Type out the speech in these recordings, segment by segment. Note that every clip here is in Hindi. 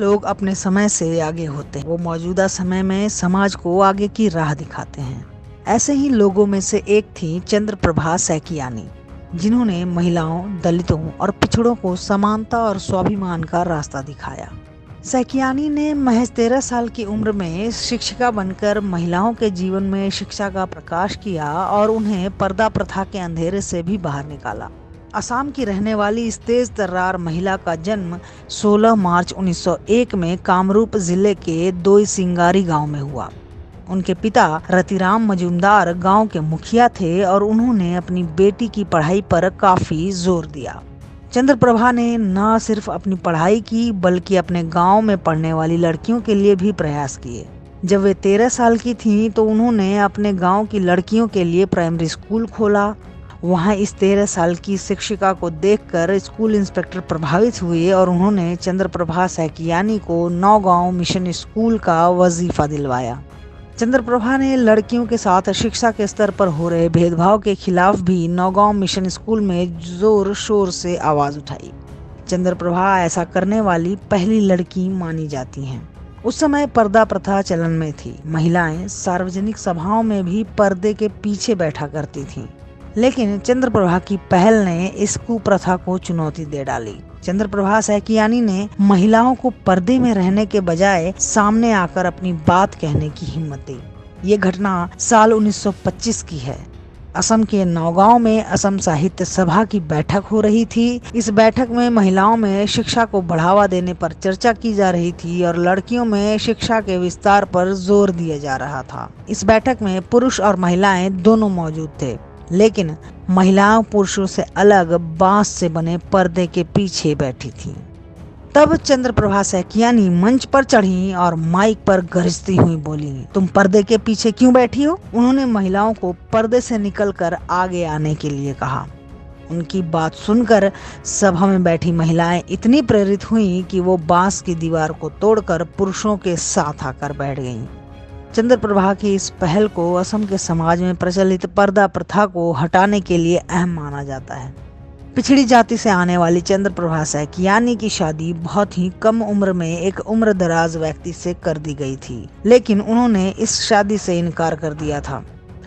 लोग अपने समय से आगे होते हैं। वो मौजूदा समय में समाज को आगे की राह दिखाते हैं। ऐसे ही लोगों में से एक थी चंद्रप्रभा सैकियानी, जिन्होंने महिलाओं, दलितों और पिछड़ों को समानता और स्वाभिमान का रास्ता दिखाया। सैकियानी ने महज 13 साल की उम्र में शिक्षिका बनकर महिलाओं के जीवन में शिक्षा का प्रकाश किया और उन्हें पर्दा प्रथा के अंधेरे से भी बाहर निकाला। असम की रहने वाली इस तेज तर्रार महिला का जन्म 16 मार्च 1901 में कामरूप जिले के दोईसिंगारी गांव में हुआ। उनके पिता रतिराम मजूमदार गांव के मुखिया थे और उन्होंने अपनी बेटी की पढ़ाई पर काफी जोर दिया। चंद्रप्रभा ने न सिर्फ अपनी पढ़ाई की बल्कि अपने गांव में पढ़ने वाली लड़कियों के लिए भी प्रयास किए। जब वे 13 साल की थीं तो उन्होंने अपने गांव की लड़कियों के लिए प्राइमरी स्कूल खोला। वहां इस 13 साल की शिक्षिका को देखकर स्कूल इंस्पेक्टर प्रभावित हुए और उन्होंने चंद्रप्रभा सैकियानी को नौगांव मिशन स्कूल का वजीफा दिलवाया। चंद्रप्रभा ने लड़कियों के साथ शिक्षा के स्तर पर हो रहे भेदभाव के खिलाफ भी नौगांव मिशन स्कूल में जोर शोर से आवाज उठाई। चंद्रप्रभा ऐसा करने वाली पहली लड़की मानी जाती हैं। उस समय पर्दा प्रथा चलन में थी। महिलाएं सार्वजनिक सभाओं में भी पर्दे के पीछे बैठा करती थीं। लेकिन चंद्रप्रभा की पहल ने इस कुप्रथा को चुनौती दे डाली। चंद्रप्रभा सैकियानी ने महिलाओं को पर्दे में रहने के बजाय सामने आकर अपनी बात कहने की हिम्मत दी। ये घटना साल 1925 की है। असम के नौगांव में असम साहित्य सभा की बैठक हो रही थी। इस बैठक में महिलाओं में शिक्षा को बढ़ावा देने पर चर्चा की जा रही थी और लड़कियों में शिक्षा के विस्तार पर जोर दिया जा रहा था। इस बैठक में पुरुष और महिलाएं दोनों मौजूद थे, लेकिन महिलाएं पुरुषों से अलग बांस से बने पर्दे के पीछे बैठी थीं। तब चंद्रप्रभा सैकियानी मंच पर चढ़ी और माइक पर गरजती हुई बोली, तुम पर्दे के पीछे क्यों बैठी हो? उन्होंने महिलाओं को पर्दे से निकलकर आगे आने के लिए कहा। उनकी बात सुनकर सभा में बैठी महिलाएं इतनी प्रेरित हुईं कि वो बांस की दीवार को तोड़कर पुरुषों के साथ आकर बैठ गईं। चंद्रप्रभा की इस पहल को असम के समाज में प्रचलित पर्दा प्रथा को हटाने के लिए अहम माना जाता है। पिछड़ी जाति से आने वाली चंद्रप्रभा सैकियानी की शादी बहुत ही कम उम्र में एक उम्रदराज व्यक्ति से कर दी गई थी, लेकिन उन्होंने इस शादी से इनकार कर दिया था।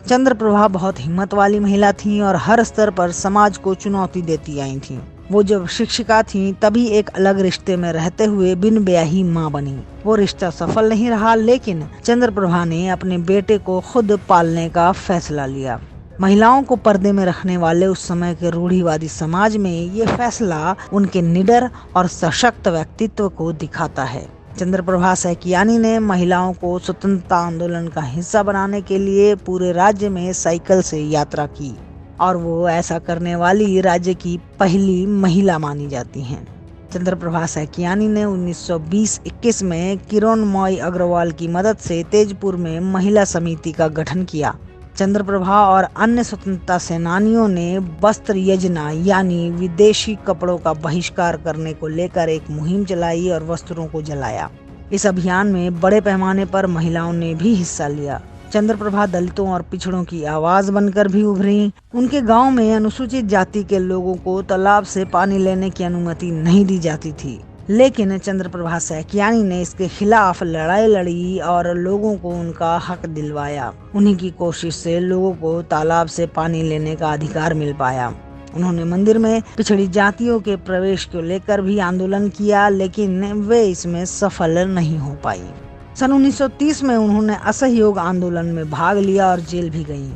चंद्रप्रभा बहुत हिम्मत वाली महिला थी और हर स्तर पर समाज को चुनौती देती आई थी। वो जब शिक्षिका थी तभी एक अलग रिश्ते में रहते हुए बिन ब्याही मां बनी। वो रिश्ता सफल नहीं रहा, लेकिन चंद्रप्रभा ने अपने बेटे को खुद पालने का फैसला लिया। महिलाओं को पर्दे में रखने वाले उस समय के रूढ़िवादी समाज में ये फैसला उनके निडर और सशक्त व्यक्तित्व को दिखाता है। चंद्रप्रभा सैकियानी ने महिलाओं को स्वतंत्रता आंदोलन का हिस्सा बनाने के लिए पूरे राज्य में साइकिल से यात्रा की और वो ऐसा करने वाली राज्य की पहली महिला मानी जाती हैं। चंद्रप्रभा सैकियानी ने 1920-21 में किरणमयी अग्रवाल की मदद से तेजपुर में महिला समिति का गठन किया। चंद्रप्रभा और अन्य स्वतंत्रता सेनानियों ने वस्त्र योजना यानी विदेशी कपड़ों का बहिष्कार करने को लेकर एक मुहिम चलाई और वस्त्रों को जलाया। इस अभियान में बड़े पैमाने पर महिलाओं ने भी हिस्सा लिया। चंद्रप्रभा दलितों और पिछड़ों की आवाज बनकर भी उभरी। उनके गांव में अनुसूचित जाति के लोगों को तालाब से पानी लेने की अनुमति नहीं दी जाती थी, लेकिन चंद्रप्रभा सैकियानी ने इसके खिलाफ लड़ाई लड़ी और लोगों को उनका हक दिलवाया। उन्हीं की कोशिश से लोगों को तालाब से पानी लेने का अधिकार मिल पाया। उन्होंने मंदिर में पिछड़ी जातियों के प्रवेश को लेकर भी आंदोलन किया, लेकिन वे इसमें सफल नहीं हो पाई। सन 1930 में उन्होंने असहयोग आंदोलन में भाग लिया और जेल भी गईं।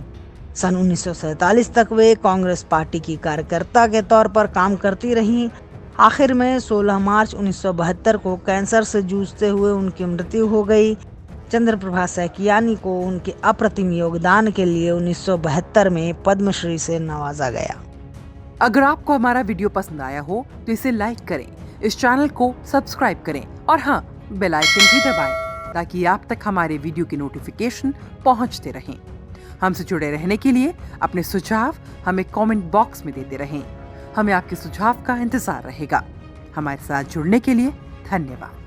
सन 1947 तक वे कांग्रेस पार्टी की कार्यकर्ता के तौर पर काम करती रहीं। आखिर में 16 मार्च 1972 को कैंसर से जूझते हुए उनकी मृत्यु हो गई। चंद्रप्रभा सैकियानी को उनके अप्रतिम योगदान के लिए 1972 में पद्मश्री से नवाजा गया। अगर आपको हमारा वीडियो पसंद आया हो तो इसे लाइक करें, इस चैनल को सब्सक्राइब करें और हाँ, बेल आइकन भी दबाएं ताकि आप तक हमारे वीडियो की नोटिफिकेशन पहुंचते रहें। हमसे जुड़े रहने के लिए अपने सुझाव हमें कमेंट बॉक्स में देते रहें। हमें आपके सुझाव का इंतजार रहेगा। हमारे साथ जुड़ने के लिए धन्यवाद।